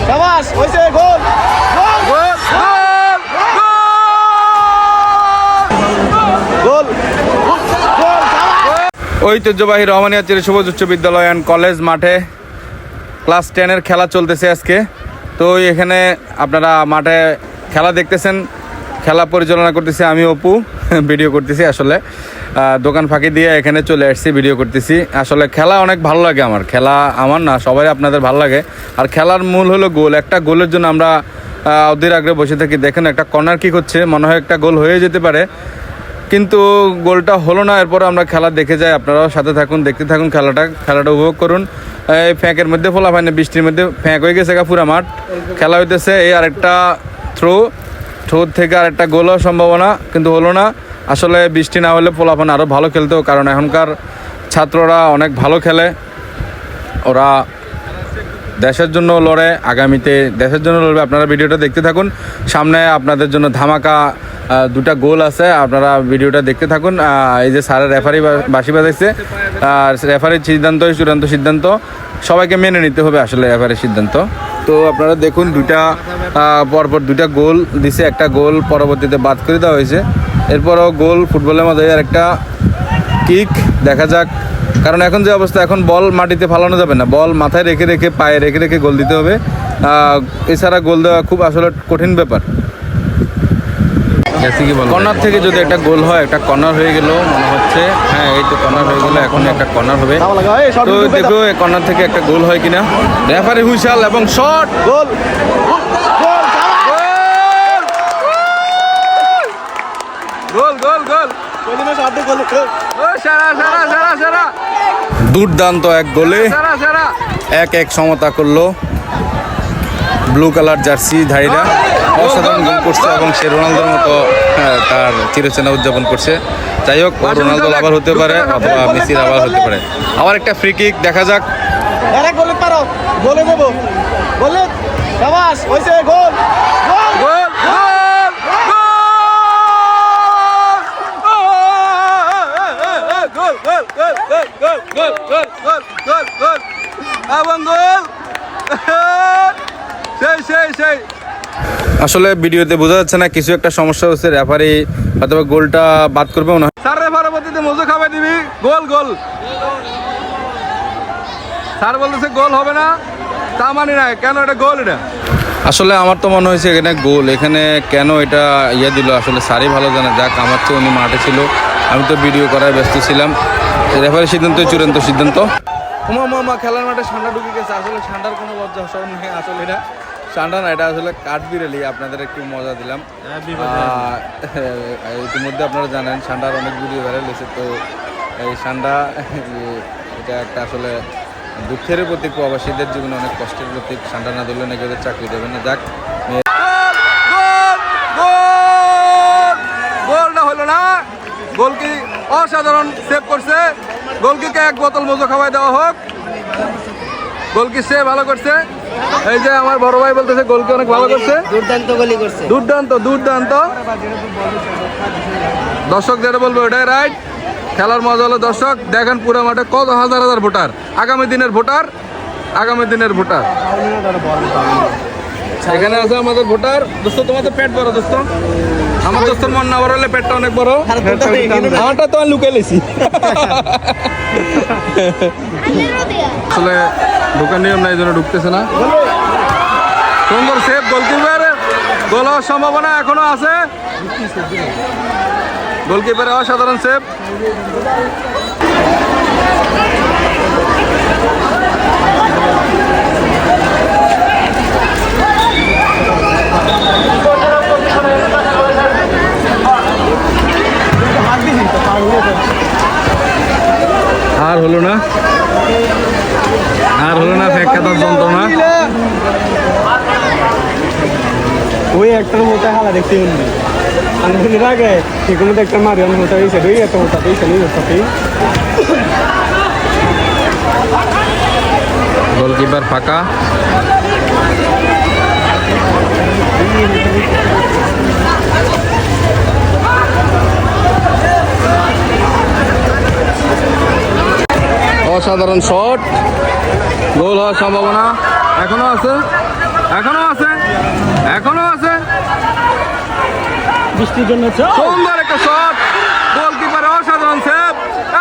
শাবাশ হইছে গোল গোল গোল গোল ঐতিহ্যবাহী রহমানিয়া চির সবুজ উচ্চ বিদ্যালয় অ্যান্ড কলেজ মাঠে ক্লাস 10-এর খেলা চলতেছে আজকে। তো এখানে আপনারা মাঠে খেলা দেখতেছেন, খেলা পরিচালনা করতেছি আমি অপু, ভিডিও করতেছি। আসলে দোকান ফাঁকি দিয়ে এখানে চলে আসছি, ভিডিও করতেছি। আসলে খেলা অনেক ভালো লাগে আমার, খেলা আমার না সবাই আপনাদের ভালো লাগে। আর খেলার মূল হলো গোল, একটা গোলের জন্য আমরা অধীর আগ্রহে বসে থাকি। দেখেন একটা কর্নার কিক হচ্ছে, মনে হয় একটা গোল হয়ে যেতে পারে, কিন্তু গোলটা হলো না। এরপর আমরা খেলা দেখে যাই, আপনারাও সাথে থাকুন, দেখতে থাকুন খেলাটা উপভোগ করুন। এই ফ্যাঁকের মধ্যে ফোলা পায়নি, বৃষ্টির মধ্যে ফ্যাঁক হয়ে গেছে পুরা মাঠ, খেলা হইতেছে। এই আরেকটা থ্রো থেকে আরেকটা গোল হওয়ার সম্ভাবনা, কিন্তু হলো না। আসলে বৃষ্টি না হলে পোলাপান আরও ভালো খেলতো, কারণ এখনকার ছাত্ররা অনেক ভালো খেলে, ওরা দেশের জন্য লড়ে, আগামীতে দেশের জন্য লড়বে। আপনারা ভিডিওটা দেখতে থাকুন, সামনে আপনাদের জন্য ধামাকা দুটা গোল আছে, আপনারা ভিডিওটা দেখতে থাকুন। এই যে স্যারের রেফারি বাঁশি বাজাইছে, রেফারির সিদ্ধান্তই চূড়ান্ত সিদ্ধান্ত, সবাইকে মেনে নিতে হবে আসলে রেফারির সিদ্ধান্ত। তো আপনারা দেখুন পরপর দুইটা গোল দিছে, একটা গোল পরবর্তীতে বাদ করে দেওয়া হয়েছে। এরপরও গোল ফুটবলের মধ্যে আর একটা কিক দেখা যাক, কারণ এখন যে অবস্থা, এখন বল মাটিতে ফালানো যাবে না, বল মাথায় রেখে রেখে পায়ে রেখে রেখে গোল দিতে হবে। এছাড়া গোল দেওয়া খুব আসলে কঠিন ব্যাপার। কর্নার থেকে যদি একটা গোল হয়, একটা কর্নার হয়ে গেল মনে হচ্ছে, হ্যাঁ এই তো কর্নার হয়ে গেল, এখন একটা কর্নার হবে। তো দেখো কর্নার থেকে একটা গোল হয় কিনা। রেফারি হুইসেল এবং শট, গোল গোল গোল গোল, দুর্দান্ত এক গোলে 1-1 সমতা করলো ব্লু কালার জার্সি ধারীরা। অসাধারণ গোল করছে এবং সে রোনালদোর মতো তার চিরচেনা উদযাপন করছে। যাই হোক, রোনালদো আবার হতে পারে অথবা মেসির আবার হতে পারে। আবার একটা ফ্রি কিক দেখা যাক। গোলে পারো, গোলে দেবো, গোলে শাবাশ হইছে গোল গোল গোল আসলে ভিডিওতে বোঝা যাচ্ছে না, কিছু একটা সমস্যা হচ্ছে, রেফারি অথবা গোলটা বাদ করবে মনে হয়। স্যার রেফারের পদ্ধতিতে মজু খাবে দিবি, গোল গোল স্যার বলতেছে গোল হবে না, তা মানি না কেন, এটা গোল। এটা আসলে আমার তো মনে হয়েছে এখানে গোল, এখানে কেন এটা দিল আসলে স্যারই ভালো জানে। যাক, আমার তো উনি মাঠে ছিল, আমি তো ভিডিও করায় ব্যস্ত ছিলাম। রেফারির সিদ্ধান্ত চূড়ান্ত সিদ্ধান্ত। মা খেলার মাঠে ঠান্ডা ঢুকে গেছে। আসলে ঠান্ডার কোনো লজ্জা সরম নেই, আসলে এটা ঠান্ডা না, এটা আসলে কাঠবিড়ালি। আপনাদের একটু মজা দিলাম। ইতিমধ্যে আপনারা জানেন ঠান্ডার অনেক ভিডিও ভাইরাল হয়েছে। তো এই ঠান্ডা এটা একটা আসলে দুঃখের প্রতীক, প্রবাসীদের জীবনে অনেক কষ্টের প্রতীক। ঠান্ডা না দিলে নাকি ওদের চাকরি দেবে না। যাক, গোলটা হলো না, গোল কি অসাধারণ সেভ করছে। গোলকিকে 1 বোতল মজো খাওয়াই দেওয়া হোক। গোলকি সে ভালো করছে, এই যে আমার বড় ভাই বলতেছে গোলকি অনেক ভালো করছে, দুর্দান্ত গোলি করছে, দুর্দান্ত দুর্দান্ত। দর্শক যেটা বলবো ওটাই রাইট। খেলার মজা হলো দর্শক দেখেন পুরো মাঠে কত হাজার হাজার ভোটার, আগামী দিনের ভোটার, আগামী দিনের ভোটার। এখানে আছে আমাদের ভোটার। দোস্ত তোমাদের পেট বড় দোস্ত, আমার দোস্তর মন না বড় হলে পেটটা অনেক বড়। আমারটা তো আমি লুকাই লেছি। আসলে ঢোকার নিয়ম নাই, এই জন্য ঢুকতেছে না। সুন্দর সেভ, গোলকিপার গোল হওয়ার সম্ভাবনা এখনো আছে। গোলকিপারে অসাধারণ সেভ। আর হলো না, আর হলো না, ফেকাতার যন্ত্রণা। ওই একটার মতো হালা দেখতে হলি আনন্দের আগে সেগুলো একটা মারিয়ান মতো হয়েছে, ওই একটা মতো হয়েছে নিজ সাথে। গোলকিপার ফাঁকা। অসাধারণ শট, গোল হওয়ার সম্ভাবনা। এখনো আছে, এখনো আছে, এখনো আছে। বৃষ্টির জন্য সুন্দর একটা শট, গোলকিপার অসাধারণ সেভ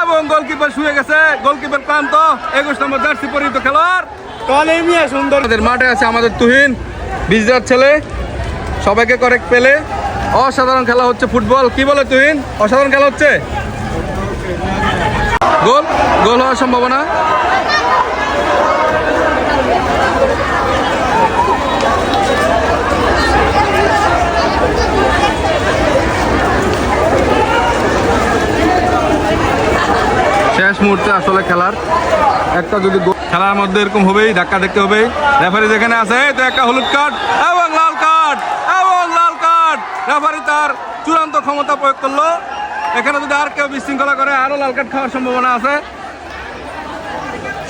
এবং গোলকিপার শুয়ে গেছে। গোলকিপার ক্লান্ত, 21 নম্বর জার্সি পরিহিত খেলোয়াড়। কলে মিয়া সুন্দর। আমাদের মাঠে আছে আমাদের তুহিন, বিজরার ছেলে, সবাইকে করেক্ট পেলে। অসাধারণ খেলা হচ্ছে ফুটবল। কি বলে তুহিন? অসাধারণ খেলা হচ্ছে। গোল, গোল হওয়ার সম্ভাবনা। শেষ মুহূর্তে আসলে খেলার একটা যদি খেলার মধ্যে এরকম হবেই, ধাক্কা দেখতে হবেই। রেফারি যেখানে আছে তো একটা হলুদ কার্ড এবং লাল কার্ড এবং লাল কার্ড। রেফারি তার চূড়ান্ত ক্ষমতা প্রয়োগ করলো। এখানে যদি আর কেউ বিশৃঙ্খলা করে আরো লাল কার্ড খাওয়ার সম্ভাবনা আছে।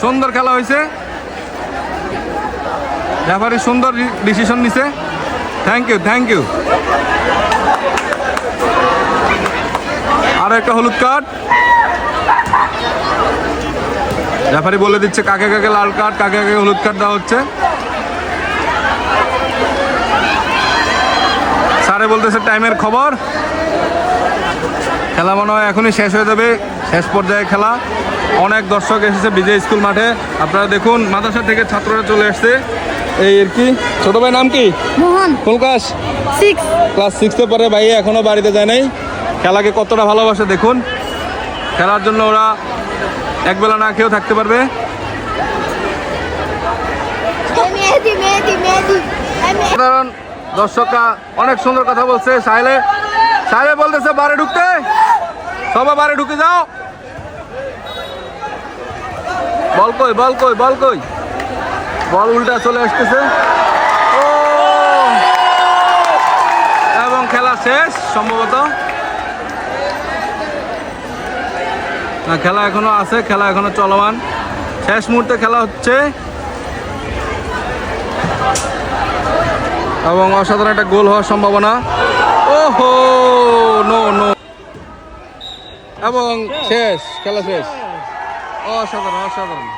সুন্দর খেলা হয়েছে, রেফারি সুন্দর ডিসিশন নিছে। Thank you, thank you. আরো একটা হলুদ কার্ড। রেফারি বলে দিচ্ছে কাকে কাকে লাল কার্ড, কাকে কাকে হলুদ কার্ড দেওয়া হচ্ছে। স্যারে বলতেছে টাইমের খবর। খেলা মনে হয় এখনই শেষ হয়ে যাবে, শেষ পর্যায়ে খেলা। অনেক দর্শক এসেছে বিজয় স্কুল মাঠে। আপনারা দেখুন মাদ্রাসা থেকে ছাত্ররা চলে আসছে। এই আর কি। ছোট ভাই নাম কি? মোহন। কোন ক্লাস? 6। ক্লাস 6-এ পড়ে। ভাই এখনো বাড়িতে যায় নাই। খেলাকে কতটা ভালোবাসে দেখুন। খেলার জন্য ওরা একবেলা না খেয়েও থাকতে পারবে। সাধারণ দর্শকরা অনেক সুন্দর কথা বলছে। সাহেলে বলতেছে বারে ঢুকতে, সবাই বারে ঢুকে যাও। বল কই, বল কই, বল কই? বল উল্টা চলে আসতেছে। ও, এবং খেলা শেষ সম্ভবত। না, খেলা এখনো আছে, খেলা এখনো চলমান। শেষ মুহূর্তে খেলা হচ্ছে এবং অসাধারণ একটা গোল হওয়ার সম্ভাবনা। ওহো, নো নো। এবং শেষ, খেলা শেষ। অসাধারণ, অসাধারণ।